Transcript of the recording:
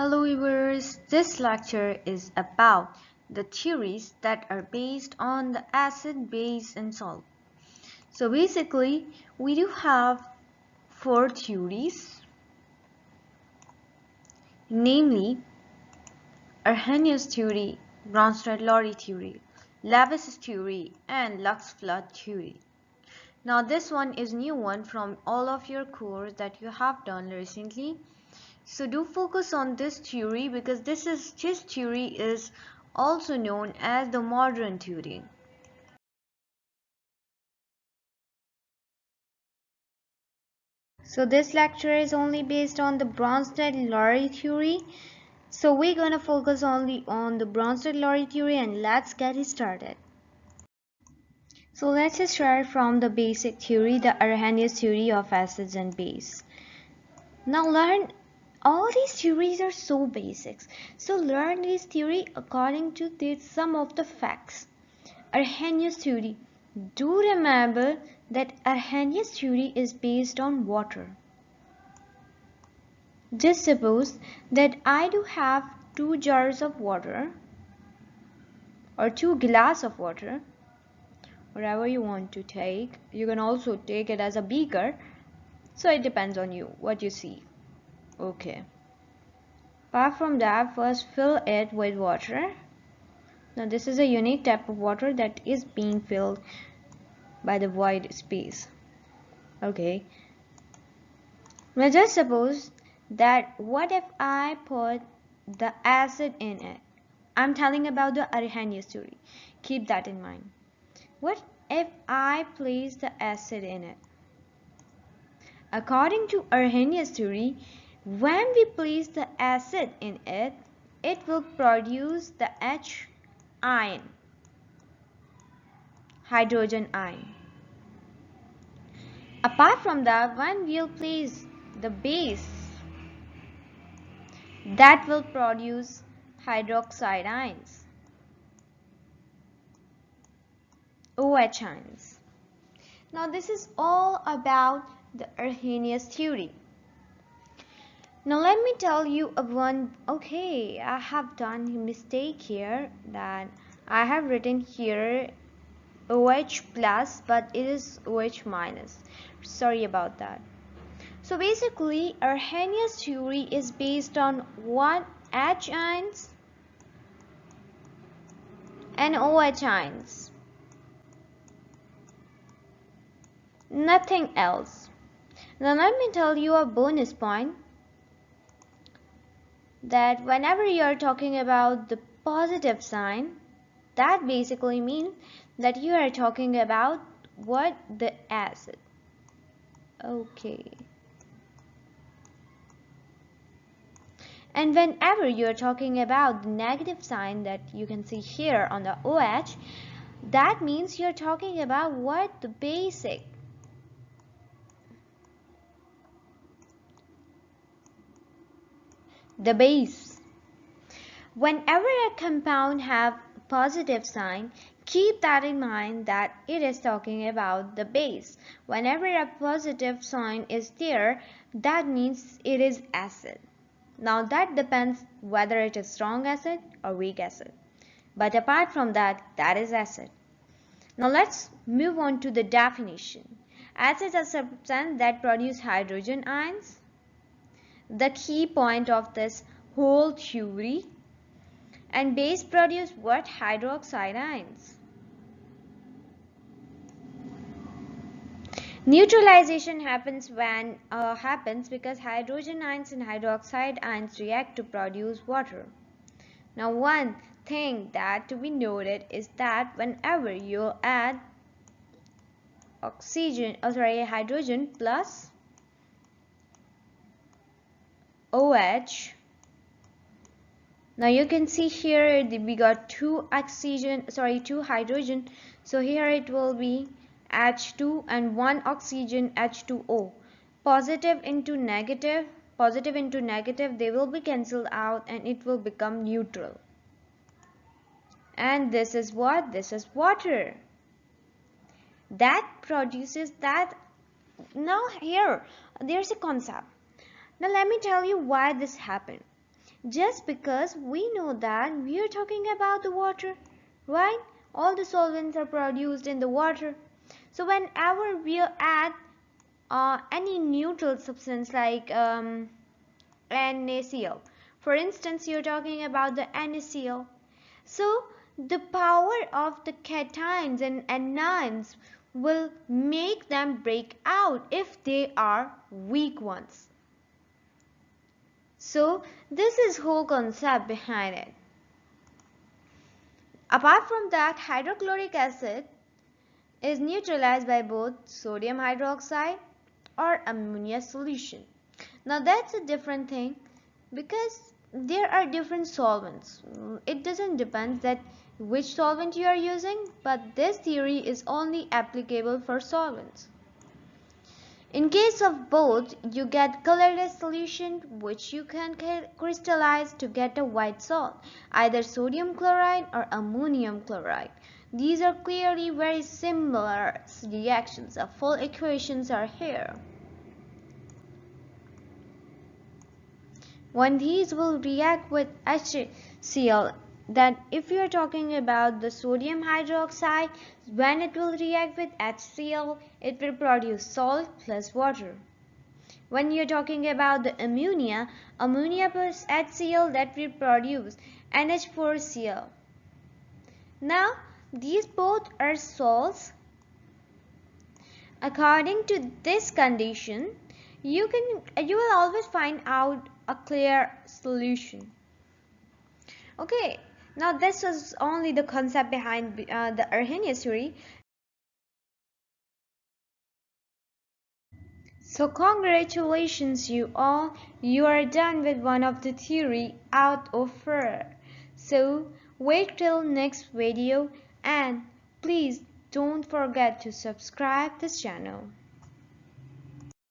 Hello viewers, this lecture is about the theories that are based on the acid, base and salt. So basically we do have four theories, namely Arrhenius theory, bronsted theory, Lewis theory and Lux flood theory. Now this one is new one from all of your course that you have done recently. So do focus on this theory because this theory is also known as the modern theory. So this lecture is only based on the bronsted-lowry theory. So we're gonna focus only on the bronsted-lowry theory and let's get it started. So let's start from the basic theory, the Arrhenius theory of acids and base. Now learn all these theories are so basics. So learn this theory according to some of the facts. Arrhenius theory. Do remember that Arrhenius theory is based on water. Just suppose that I do have 2 jars of water or 2 glass of water, whatever you want to take. You can also take it as a beaker. So it depends on you, what you see. Okay. Apart from that, first fill it with water. Now this is a unique type of water that is being filled by the void space. Okay. Now just suppose that what if I put the acid in it? I'm telling about the Arrhenius theory. Keep that in mind. What if I place the acid in it? According to Arrhenius theory, when we place the acid in it, it will produce the H ion, hydrogen ion. Apart from that, when we'll place the base, that will produce hydroxide ions, OH ions. Now this is all about the Arrhenius theory. Now let me tell you one. Okay, I have done a mistake here that I have written here OH plus, but it is OH minus. Sorry about that. So basically, Arrhenius theory is based on what? H ions and OH ions. Nothing else. Now let me tell you a bonus point that whenever you are talking about the positive sign, that basically means that you are talking about what? The acid. Okay. And whenever you are talking about the negative sign that you can see here on the OH, that means you're talking about what? The basic. The base. Whenever a compound have positive sign, keep that in mind that it is talking about the base. Whenever a positive sign is there, that means it is acid. Now that depends whether it is strong acid or weak acid. But apart from that, that is acid. Now let's move on to the definition. Acid is a substance that produce hydrogen ions. The key point of this whole theory. And base produce what? Hydroxide ions. Neutralization happens because hydrogen ions and hydroxide ions react to produce water. Now one thing that to be noted is that whenever you add hydrogen plus OH, now you can see here we got two hydrogen, so here it will be H2 and one oxygen H2O. Positive into negative, they will be cancelled out and it will become neutral. And this is what? This is water. That produces that. Now here, there's a concept. Now let me tell you why this happened. Just because we know that we are talking about the water, right? All the solvents are produced in the water. So whenever we add any neutral substance like NaCl, for instance, you're talking about the NaCl. So the power of the cations and anions will make them break out if they are weak ones. So this is whole concept behind it. Apart from that, hydrochloric acid is neutralized by both sodium hydroxide or ammonia solution. Now that's a different thing because there are different solvents. It doesn't depend that which solvent you are using, but this theory is only applicable for solvents. In case of both, you get colorless solution which you can crystallize to get a white salt, either sodium chloride or ammonium chloride. These are clearly very similar reactions. The full equations are here. When these will react with HCl, then if you are talking about the sodium hydroxide, when it will react with HCl, it will produce salt plus water. When you are talking about the ammonia plus HCl, that will produce NH4Cl. Now, these both are salts. According to this condition, you will always find out a clear solution. Okay, now this was only the concept behind the arrhenius theory. So congratulations you all, you are done with one of the theory out of 4. So wait till next video and please don't forget to subscribe this channel.